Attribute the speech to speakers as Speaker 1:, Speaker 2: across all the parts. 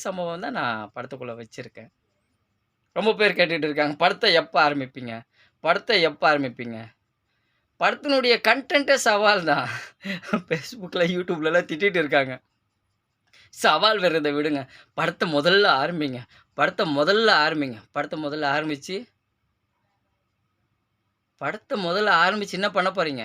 Speaker 1: சம்பவம் தான் நான் படத்துக்குள்ள வச்சிருக்கேன். ரொம்ப பேர் கேட்டுட்டு இருக்காங்க. படத்த எப்ப ஆரம்பிப்பீங்க? படத்த எப்ப ஆரம்பிப்பீங்க? படத்தினுடைய கன்டென்ட்டே சவால் தான். Facebookல, YouTubeலலாம் திட்டிட்டு இருக்காங்க. சவால் விடுறத விடுங்க. படத்த முதல்ல ஆரம்பிங்க. படத்த முதல்ல ஆரம்பிங்க. படத்த முதல்ல ஆரம்பிச்சு படத்த முதல்ல ஆரம்பிச்சு என்ன பண்ண போறீங்க?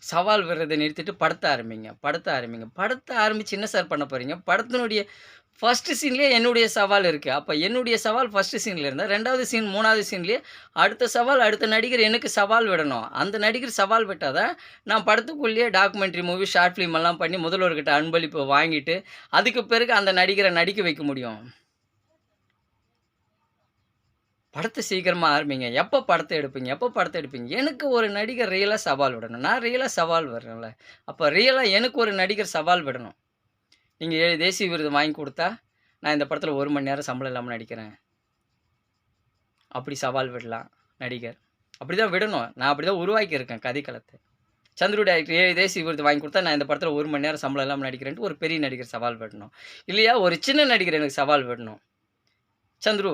Speaker 1: சவால் விடுறத நிறுத்திட்டு படத்த ஆரம்பிங்க. படத்த ஆரம்பிங்க. படத்த ஆரம்பிச்சு என்ன சார் பண்ண போறீங்க? படத்தினுடைய ஃபர்ஸ்ட் சீன்லயே என்னுடைய சவால் இருக்கு. அப்ப என்னுடைய சவால் ஃபர்ஸ்ட் சீன்ல இருந்தா, 2வது சீன், 3வது சீன்லயே அடுத்த சவால், அடுத்த நடிகர் எனக்கு சவால் விடணும். அந்த நடிகர் சவால் விட்டா தான், நான் படத்துக்குள்ளேயே டாக்குமெண்ட்ரி மூவி, ஷார்ட் ஃபிலிம் எல்லாம் பண்ணி முதல்வர்கிட்ட அன்பளிப்பு வாங்கிட்டு, அதுக்கு பிறகு அந்த நடிகர நடிக்க வைக்க முடியும். படத்த சீக்கிரமா ஆரம்பிங்க. எப்ப படத்த எடுப்பீங்க? எப்ப படத்த எடுப்பீங்க? எனக்கு ஒரு நடிகர் ரியலா சவால் விடணும். நான் ரியலா சவால் விடுறேன்ல. அப்ப ரியலா எனக்கு ஒரு நடிகர் சவால் விடணும். நீங்க 7 தேசிய விருது வாங்கி குடுத்தா, நான் இந்த படத்துல 1 மணி நேரம் சம்பளம் இல்லாம நடிக்கிறேன். அப்படி சவால் விடலாம் நடிகர். அப்படிதான் விடணும். நான் அப்படிதான் உருவாக்கியிருக்கேன் கதைக்களத்த. சந்துரு டைரக்டர் 7 தேசிய விருது வாங்கி குடுத்தா, நான் இந்த படத்துல 1 மணி நேரம் சம்பளம் இல்லாம நடிக்கிறேன்ட்டு ஒரு பெரிய நடிகர் சவால் விடணும். இல்லையா ஒரு சின்ன நடிகர் எனக்கு சவால் விடணும். சந்துரு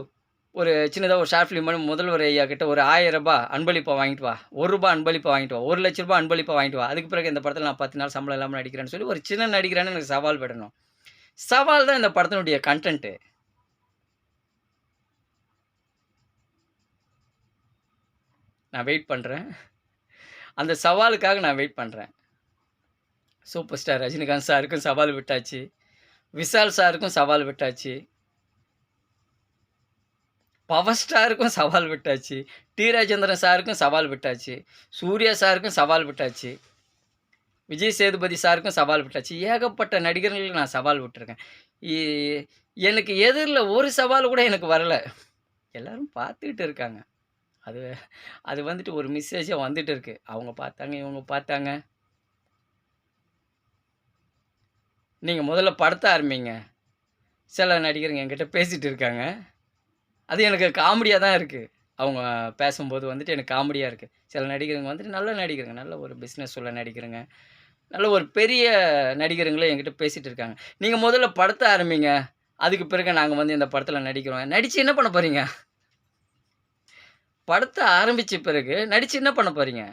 Speaker 1: ஒரு சின்னதா ஒரு ஷார்ட் ஃபிலிம் பண்ணி முதல்வர் ஐயா கிட்ட ஒரு ரூ. 1000 அன்பளிப்பா வாங்கிட்டு வா. ரூ. 1 அன்பளிப்பா வாங்கிட்டு வா. ரூ. 1,00,000 அன்பளிப்பா வாங்கிட்டு வா. அதுக்கு பிறகு இந்த படத்துல நான் 10 நாள் சம்பளம் இல்லாம நடிக்கிறேன்னு சொல்லி ஒரு சின்ன நடிகரான்னு எனக்கு சவால் விடணும். சவால் தான் இந்த படத்தினுடைய கன்டென்ட். நான் வெயிட் பண்றேன். அந்த சவாலுக்காக நான் வெயிட் பண்றேன். சூப்பர் ஸ்டார் ரஜினிகாந்த் சாருக்கும் சவால் விட்டாச்சு. விஷால் சாருக்கும் சவால் விட்டாச்சு. பவர் ஸ்டாருக்கும் சவால் விட்டாச்சு. டி. ராஜேந்திரன் சாருக்கும் சவால் விட்டாச்சு. சூர்யா சாருக்கும் சவால் விட்டாச்சு. விஜய் சேதுபதி சாருக்கும் சவால் விட்டாச்சு. ஏகப்பட்ட நடிகர்களுக்கு நான் சவால் விட்டுருக்கேன். இ எனக்கு எதிர்ல ஒரு சவால் கூட எனக்கு வரல. எல்லாரும் பார்த்துக்கிட்டு இருக்காங்க. அது அது வந்துட்டு ஒரு மெசேஜா வந்துட்டு இருக்கு. அவங்க பார்த்தாங்க, இவங்க பார்த்தாங்க. நீங்க முதல்ல படத்த ஆரம்பிங்க. சில நடிகருங்க என்கிட்ட பேசிட்டு இருக்காங்க. அது எனக்கு காமெடியா தான் இருக்கு. அவங்க பேசும்போது வந்துட்டு எனக்கு காமெடியா இருக்கு. சில நடிகருங்க வந்துட்டு நல்ல நடிகருங்க. நல்ல ஒரு பிசினஸ் உள்ள நடிகருங்க. நல்ல ஒரு பெரிய நடிகருங்களே என்கிட்ட பேசிட்டு இருக்காங்க. நீங்க முதல்ல படத்த ஆரம்பிங்க. அதுக்கு பிறகு நாங்க வந்து இந்த படத்துல நடிக்கிறோம். நடிச்சு என்ன பண்ண போறீங்க? படத்த ஆரம்பிச்ச பிறகு நடிச்சு என்ன பண்ண போறீங்க?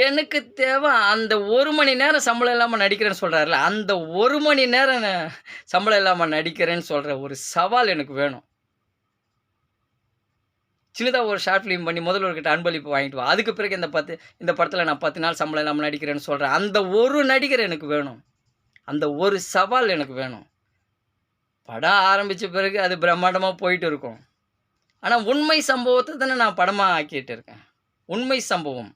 Speaker 1: எனக்கு தேவை அந்த 1 மணி நேரம் சம்பளம் இல்லாம நடிக்கிறேன்னு சொல்றாருல்ல, அந்த 1 மணி நேரம் சம்பளம் இல்லாம நடிக்கிறேன்னு சொல்ற ஒரு சவால் எனக்கு வேணும். சின்னதா ஒரு ஷார்ட் ஃபிலிம் பண்ணி முதல்வர்கிட்ட அன்பளிப்பு வாங்கிட்டு வா. அதுக்கு பிறகு இந்த படத்துல நான் 10 நாள் சம்பளம் இல்லாம நடிக்கிறேன்னு சொல்ற அந்த ஒரு நடிகர் எனக்கு வேணும். அந்த ஒரு சவால் எனக்கு வேணும். படம் ஆரம்பிச்ச பிறகு அது பிரம்மாண்டமா போயிட்டு இருக்கும். ஆனா உண்மை சம்பவத்த தானே நான் படமா ஆக்கிட்டு இருக்கேன். உண்மை சம்பவம்.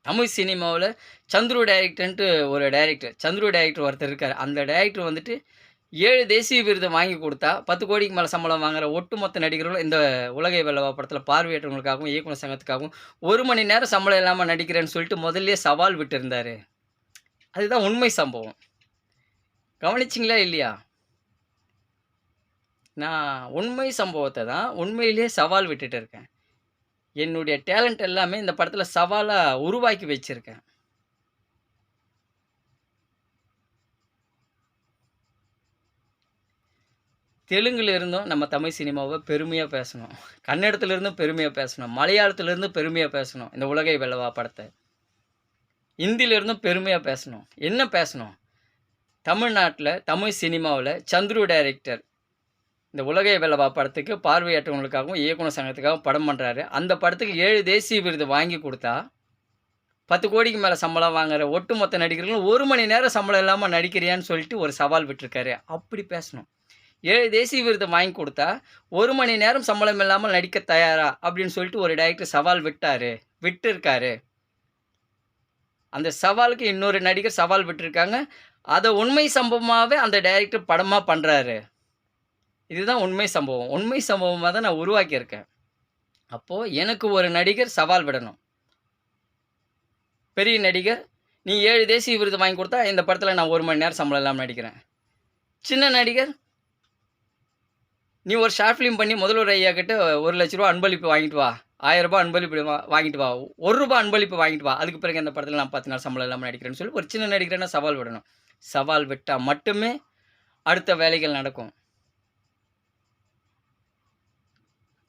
Speaker 1: தமிழ் சினிமாவுல சந்துரு டைரக்டர்ன்ட்டு ஒரு டைரக்டர். சந்துரு டைரக்டர் ஒருத்தர் இருக்காரு. அந்த டைரக்டர் வந்துட்டு 7 தேசிய விருத வாங்கி குடுத்தா, 10 கோடிக்கு மேல சம்பளம் வாங்குற ஒட்டுமொத்த நடிகர்களும் இந்த உலகை வெல்லவா படத்துல பார்வையற்றவங்களுக்காகவும், இயக்குனர் சங்கத்துக்காகவும் 1 மணி நேரம் சம்பளம் இல்லாம நடிக்கிறேன்னு சொல்லிட்டு முதல்லயே சவால் விட்டிருந்தாரு. அதுதான் உண்மை சம்பவம். கவனிச்சீங்களா இல்லையா? நான் உண்மை சம்பவத்த தான் உண்மையிலேயே சவால் விட்டுட்டு இருக்கேன். என்னுடைய டேலண்ட் எல்லாமே இந்த படத்துல சவாலா உருவாக்கி வச்சிருக்கேன். தெலுங்குல இருந்தும் நம்ம தமிழ் சினிமாவ பெருமையா பேசணும். கன்னடத்துல இருந்தும் பெருமையா பேசணும். மலையாளத்துல இருந்து பெருமையா பேசணும். இந்த உலகை வெல்லவா படத்த. ஹிந்தில இருந்தும் பெருமையா பேசணும். என்ன பேசணும்? தமிழ்நாட்ல, தமிழ் சினிமாவுல சந்துரு டைரக்டர் இந்த உலகை வெல்லவா படத்துக்கு பார்வையற்றவங்களுக்காகவும், இயக்குனர் சங்கத்துக்காகவும் படம் பண்றாரு. அந்த படத்துக்கு 7 தேசிய விருது வாங்கி குடுத்தா, 10 கோடிக்கு மேல சம்பளம் வாங்குற ஒட்டுமொத்த நடிகர்களும் 1 மணி நேரம் சம்பளம் இல்லாம நடிக்கிறியான்னு சொல்லிட்டு ஒரு சவால் விட்டுருக்காரு. அப்படி பேசணும். 7 தேசிய விருது வாங்கி குடுத்தா, 1 மணி நேரம் சம்பளம் இல்லாமல் நடிக்க தயாரா? அப்படின்னு சொல்லிட்டு ஒரு டைரக்டர் சவால் விட்டிருக்காரு. அந்த சவாலுக்கு இன்னொரு நடிகர் சவால் விட்டிருக்காங்க. அத உண்மை சம்பவமாவே அந்த டைரக்டர் படமா பண்றாரு. இதுதான் உண்மை சம்பவம். உண்மை சம்பவமா தான் நான் உருவாக்கியிருக்கேன். அப்போ எனக்கு ஒரு நடிகர் சவால் விடணும். பெரிய நடிகர், "நீ 7 தேசிய விருது வாங்கி குடுத்தா, இந்த படத்துல நான் 1 மணி நேரம் சம்பளம் இல்லாம நடிக்கிறேன்." சின்ன நடிகர், "நீ ஒரு ஷார்ட் ஃபிலிம் பண்ணி முதல்வர் ஐயா கிட்ட ரூ. 1,00,000 அன்பளிப்பு வாங்கிட்டு வா." ரூ. 1000 அன்பளிப்பு வாங்கிட்டு வா. ரூ. 1 அன்பளிப்பு வாங்கிட்டு வா. அதுக்கு பிறகு இந்த படத்துல நான் 10 நாள் சம்பளம் இல்லாம நடிக்கிறேன்னு சொல்லி ஒரு சின்ன நடிகரனா சவால் விடணும். சவால் விட்டா மட்டுமே அடுத்த வேலைகள் நடக்கும்.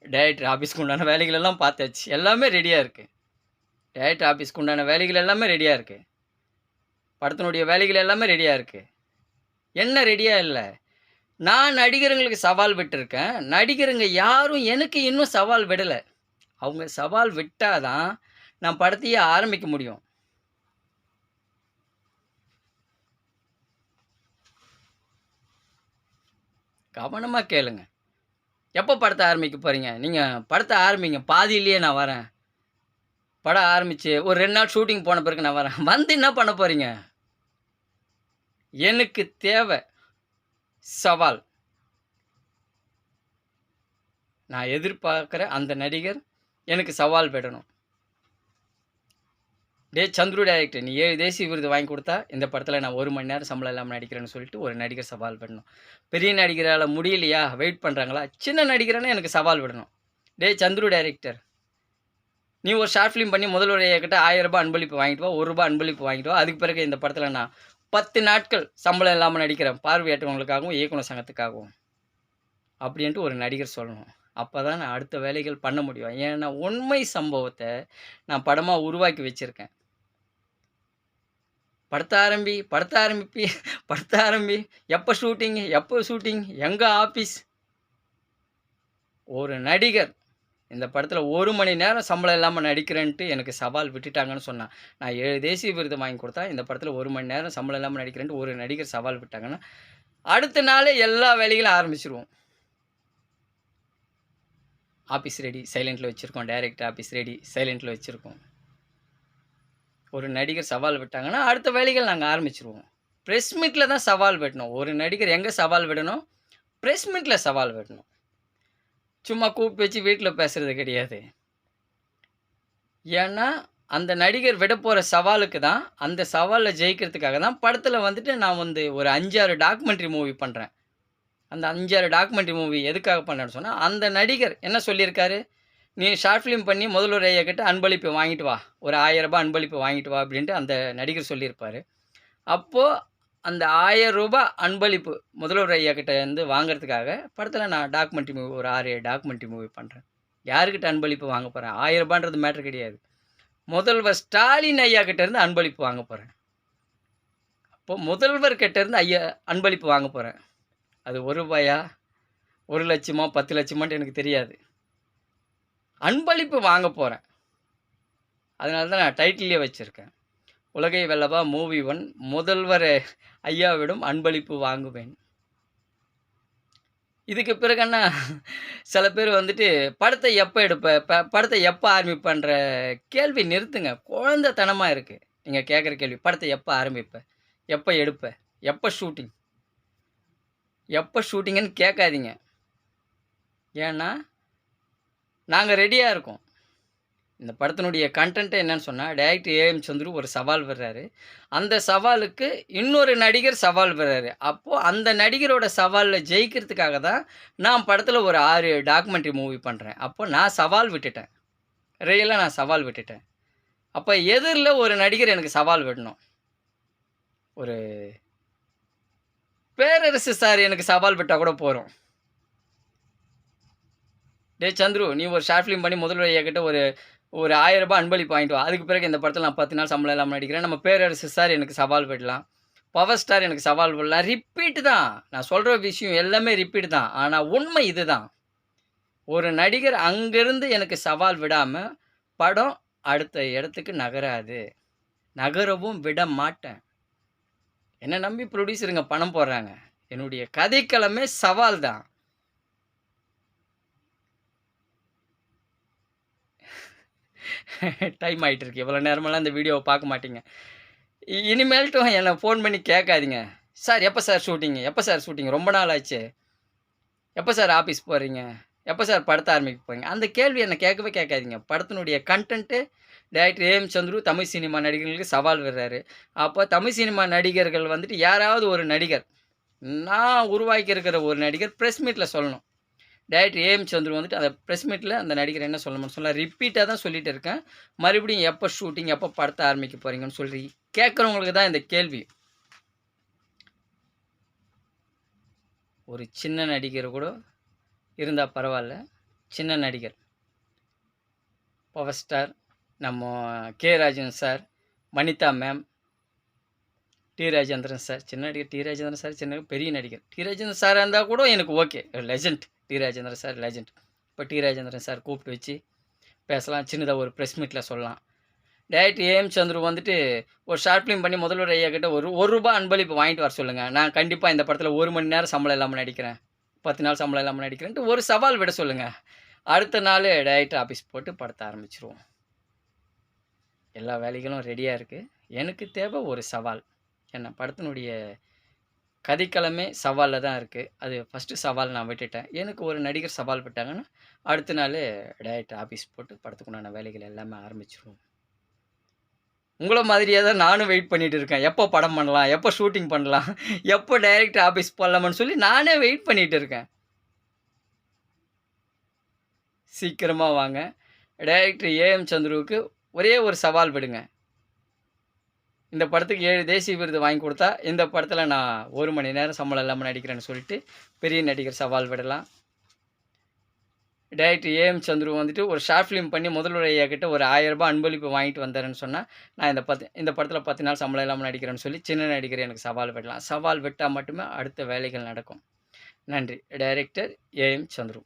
Speaker 1: டைரக்டர் ஆஃபீஸ்க்கு உண்டான வேலைகள் எல்லாம் பார்த்தாச்சு. எல்லாமே ரெடியா இருக்கு. டைரக்டர் ஆஃபீஸ்க்கு உண்டான வேலைகள் எல்லாமே ரெடியா இருக்கு. படத்தினுடைய வேலைகள் எல்லாமே ரெடியா இருக்கு. என்ன ரெடியா இல்ல? நான் நடிகர்களுக்கு சவால் விட்டுருக்கேன். நடிகருங்க யாரும் எனக்கு இன்னும் சவால் விடல. அவங்க சவால் விட்டா தான் நான் படத்தையே ஆரம்பிக்க முடியும். கவனமா கேளுங்க. எப்போ படத்த ஆரம்பிக்க போறீங்க? நீங்க படத்த ஆரம்பிங்க. பாதியிலேயே நான் வரேன். படம் ஆரம்பிச்சு ஒரு 2 நாள் ஷூட்டிங் போன பிறகு நான் வரேன். வந்து என்ன பண்ண போறீங்க? எனக்கு தேவை சவால். நான் எதிர்பார்க்குற அந்த நடிகர் எனக்கு சவால் விடணும். டேய் சந்துரு டைரக்டர், நீ 7 தேசிய விருது வாங்கி கொடுத்தா இந்த படத்தில் நான் 1 மணி நேரம் சம்பளம் இல்லாமல் நடிக்கிறேன்னு சொல்லிட்டு ஒரு நடிகர் சவால் விடணும். பெரிய நடிகரால் முடியலையா, வெயிட் பண்ணுறாங்களா, சின்ன நடிகரானே எனக்கு சவால் விடணும். டேய் சந்துரு டைரக்டர், நீ ஒரு ஷார்ட் ஃபிலிம் பண்ணி முதல்வர் கிட்ட ரூ. 1000 அன்பளிப்பு வாங்கிட்டு வா, ரூ. 1 அன்பளிப்பு வாங்கிட்டு வா. அதுக்கு பிறகு இந்த படத்தில் நான் 10 நாட்கள் சம்பளம் இல்லாமல் நடிக்கிறேன், பார்வையற்றவங்களுக்காகவும் இயக்குனர் சங்கத்துக்காகவும் அப்படின்ட்டு ஒரு நடிகர் சொல்லணும். அப்போ தான் நான் அடுத்த வேலைகள் பண்ண முடியும். ஏன்னா உண்மை சம்பவத்தை நான் படமாக உருவாக்கி வச்சுருக்கேன். படத்த ஆரம்பி, எப்போ ஷூட்டிங், எங்கே ஆஃபீஸ்? ஒரு நடிகர் இந்த படத்தில் 1 மணி நேரம் சம்பளம் இல்லாமல் நடிக்கிறேன்ட்டு எனக்கு சவால் விட்டுட்டாங்கன்னு சொன்னான். நான் 7 தேசிய விருது வாங்கி கொடுத்தா இந்த படத்தில் 1 மணி நேரம் சம்பளம் இல்லாமல் நடிக்கிறேன்ட்டு ஒரு நடிகர் சவால் விட்டாங்கன்னா அடுத்த நாளே எல்லா வேலைகளும் ஆரம்பிச்சிருவோம். ஆஃபீஸ் ரெடி, சைலண்ட்டில் வச்சுருக்கோம். டைரக்டர் ஆஃபீஸ் ரெடி, சைலண்ட்டில் வச்சுருக்கோம். ஒரு நடிகர் சவால் விட்டாங்கன்னா அடுத்த வேலைகள் நாங்கள் ஆரம்பிச்சிருவோம். ப்ரெஸ் மீட்டில் தான் சவால் விடணும். ஒரு நடிகர் எங்கே சவால் விடணும்? ப்ரெஸ் மீட்டில் சவால் விடணும். சும்மா கூப்பிட்டு வச்சு வீட்டில் பேசுகிறது கிடையாது. ஏன்னா அந்த நடிகர் விட போகிற சவாலுக்கு தான், அந்த சவாலில் ஜெயிக்கிறதுக்காக தான் படத்தில் வந்துட்டு நான் ஒரு 5-6 டாக்குமெண்ட்ரி மூவி பண்ணுறேன். அந்த 5-6 டாக்குமெண்ட்ரி மூவி எதுக்காக பண்ணுறேன்னு சொன்னால், அந்த நடிகர் என்ன சொல்லியிருக்காரு, நீ ஷார்ட் ஃபிலிம் பண்ணி முதல்வர் ஐயா கிட்ட அன்பளிப்பு வாங்கிட்டு வா, ஒரு ரூ. 1000 அன்பளிப்பு வாங்கிட்டு வா அப்படின்ட்டு அந்த நடிகர் சொல்லியிருப்பார். அப்போது அந்த ரூ. 1000 அன்பளிப்பு முதல்வர் ஐயா கிட்ட இருந்து வாங்கிறதுக்காக படத்தில் நான் டாக்குமெண்ட்ரி மூவி ஒரு 6-7 டாக்குமெண்ட்ரி மூவி பண்ணுறேன். யாருக்கிட்ட அன்பளிப்பு வாங்க போகிறேன்? ரூ. 1000 மேட்ரு கிடையாது. முதல்வர் ஸ்டாலின் ஐயா கிட்ட இருந்து அன்பளிப்பு வாங்க போகிறேன். அப்போது முதல்வர் கிட்ட இருந்து அன்பளிப்பு வாங்க போகிறேன். அது ரூ. 1, 1 லட்சமோ 10 லட்சமோன்ட்டு எனக்கு தெரியாது. அன்பளிப்பு வாங்க போகிறேன். அதனால தான் நான் டைட்டிலே வச்சுருக்கேன். உலகை வெல்லவா மூவி 1, முதல்வர் ஐயாவிடம் அன்பளிப்பு வாங்குவேன். இதுக்கு பிறகு என்ன, சில பேர் வந்துட்டு படத்தை எப்போ எடுப்ப, படத்தை எப்போ ஆரம்பிப்பன்ற கேள்வி நிறுத்துங்க. குழந்தைத்தனமாக இருக்குது நீங்கள் கேட்குற கேள்வி. படத்தை எப்போ ஆரம்பிப்ப, எப்போ எடுப்ப, எப்போ ஷூட்டிங்குன்னு கேட்காதீங்க. ஏன்னா நாங்கள் ரெடியாக இருக்கோம். இந்த படத்தினுடைய கண்டென்ட்டை என்னன்னு சொன்னால், டைரக்டர் ஏஎம் சந்துரு ஒரு சவால் விடுறாரு. அந்த சவாலுக்கு இன்னொரு நடிகர் சவால் விடுறாரு. அப்போது அந்த நடிகரோட சவாலில் ஜெயிக்கிறதுக்காக தான் நான் படத்தில் ஒரு 6 டாக்குமெண்ட்ரி மூவி பண்ணுறேன். அப்போ நான் சவால் விட்டுட்டேன். ரியலாக நான் சவால் விட்டுட்டேன். அப்போ எதிரில் ஒரு நடிகர் எனக்கு சவால் விடணும். ஒரு பேரரசு சார் எனக்கு சவால் விட்டால் கூட போகிறோம். டேய் சந்துரு, நீ ஒரு ஷார்ட் ஃபிலிம் பண்ணி முதல்வர் ஐயா கிட்ட ஒரு ரூ. 1000 அன்பளிப்பு வாங்கிட்டு வா. அதுக்கு பிறகு இந்த படத்தில் நான் 10 நாள் சம்பளம் இல்லாமல் நடிக்கிறேன். நம்ம பேரரசு சார் எனக்கு சவால் விடலாம். பவர் ஸ்டார் எனக்கு சவால் விடலாம். ரிப்பீட்டு தான். நான் சொல்கிற விஷயம் எல்லாமே ரிப்பீட் தான். ஆனால் உண்மை இது தான். ஒரு நடிகர் அங்கேருந்து எனக்கு சவால் விடாமல் படம் அடுத்த இடத்துக்கு நகராது. நகரவும் விட மாட்டேன். என்னை நம்பி ப்ரொடியூசருங்க பணம் போடுறாங்க. என்னுடைய கதைக்களமே சவால் தான். டைம் ஆகிட்டு இருக்கு. இவ்வளோ நேரமெல்லாம் இந்த வீடியோவை பார்க்க மாட்டீங்க. இனிமேல்ட்டும் என்னை ஃபோன் பண்ணி கேட்காதீங்க. சார் எப்போ சார் ஷூட்டிங், ரொம்ப நாள் ஆச்சு, எப்போ சார் ஆஃபீஸ் போகிறீங்க, எப்போ சார் படத்தை ஆரம்பிக்க போகிறீங்க, அந்த கேள்வி என்னை கேட்கவே கேட்காதீங்க. படத்தினுடைய content director AM Chandru Tamil cinema நடிகர்களுக்கு சவால் விடுறாரு. அப்போ தமிழ் சினிமா நடிகர்கள் வந்துட்டு யாராவது ஒரு நடிகர், நான் உருவாக்கி இருக்கிற ஒரு நடிகர் ப்ரெஸ் மீட்டில் சொல்லணும், டைரக்டர் ஏஎம் சந்துரு வந்துட்டு அந்த ப்ரெஸ் மீட்டில் அந்த நடிகர் என்ன சொல்லணும்னு சொல்ல ரிப்பீட்டாக தான் சொல்லிட்டு இருக்கேன். மறுபடியும் எப்போ ஷூட்டிங், எப்போ படத்தை ஆரம்பிக்க போகிறீங்கன்னு சொல்லி கேட்குறவங்களுக்கு தான் இந்த கேள்வி. ஒரு சின்ன நடிகர் கூட இருந்தால் பரவாயில்ல. சின்ன நடிகர் பவர் ஸ்டார் நம்ம K. Rajan sir, Vanitha ma'am, T. Rajendran sir, சின்ன நடிகர் டி. ராஜேந்திரன் சார் சின்ன பெரிய நடிகர். டி. ராஜேந்திரன் சாராக இருந்தால் கூட எனக்கு okay, legend. T. Rajendran sir legend. இப்போ டி. ராஜேந்திரன் சார் கூப்பிட்டு வச்சு பேசலாம், சின்னதாக ஒரு ப்ரெஸ் மீட்டில் சொல்லலாம். டைரக்டர் ஏஎம் சந்துரு வந்துட்டு ஒரு ஷார்ட் ஃபிலிம் பண்ணி முதல்வர் ஐயா கிட்ட ஒரு ரூபாய் அன்பளிப்பு வாங்கிட்டு வர சொல்லுங்கள். நான் கண்டிப்பாக இந்த படத்தில் 1 மணி நேரம் சம்பளம் இல்லாமல் நடிக்கிறேன், 10 நாள் சம்பளம் இல்லாமல் நடிக்கிறேன்ட்டு ஒரு சவால் விட சொல்லுங்கள். அடுத்த நாள் டைரக்டர் ஆஃபீஸ் போட்டு படத்தை ஆரம்பிச்சிருவோம். எல்லா வேலைகளும் ரெடியாக இருக்குது. எனக்கு தேவை ஒரு சவால். என்ன படத்தினுடைய கதைக்களமே சவாலில் தான் இருக்குது. அது ஃபஸ்ட்டு சவால் நான் விட்டுட்டேன். எனக்கு ஒரு நடிகர் சவால் விட்டாங்கன்னா அடுத்த நாள் டைரக்டர் ஆஃபீஸ் போட்டு படத்துக்குண்டான வேலைகள் எல்லாமே ஆரம்பிச்சிருவோம். உங்களை மாதிரியே தான் நானும் வெயிட் பண்ணிட்டு இருக்கேன். எப்போ படம் பண்ணலாம், எப்போ ஷூட்டிங் பண்ணலாம், எப்போ டைரக்டர் ஆஃபீஸ் போடலாமான்னு சொல்லி நானே வெயிட் பண்ணிட்டு இருக்கேன். சீக்கிரமாக வாங்க. டைரக்டர் ஏஎம் சந்துருவுக்கு ஒரே ஒரு சவால் விடுங்க. இந்த படத்துக்கு 7 தேசிய விருது வாங்கி கொடுத்தா இந்த படத்தில் நான் 1 மணி நேரம் சம்பளம் இல்லாமல் நடிக்கிறேன்னு சொல்லிட்டு பெரிய நடிகர் சவால் விடலாம். டைரக்டர் ஏஎம் சந்துரு வந்துட்டு ஒரு ஷார்ட் ஃபிலிம் பண்ணி முதல்வர் ஐயா கிட்ட ஒரு 1000 ரூபாய் அன்பளிப்பு வாங்கிட்டு வந்தாருன்னு சொன்னால் நான் இந்த படத்தில் 10 நாள் சம்பளம் இல்லாமல் நடிக்கிறேன்னு சொல்லி சின்ன நடிகர் எனக்கு சவால் விடலாம். சவால் விட்டால் மட்டுமே அடுத்த வேலைகள் நடக்கும். நன்றி. Director AM Chandru.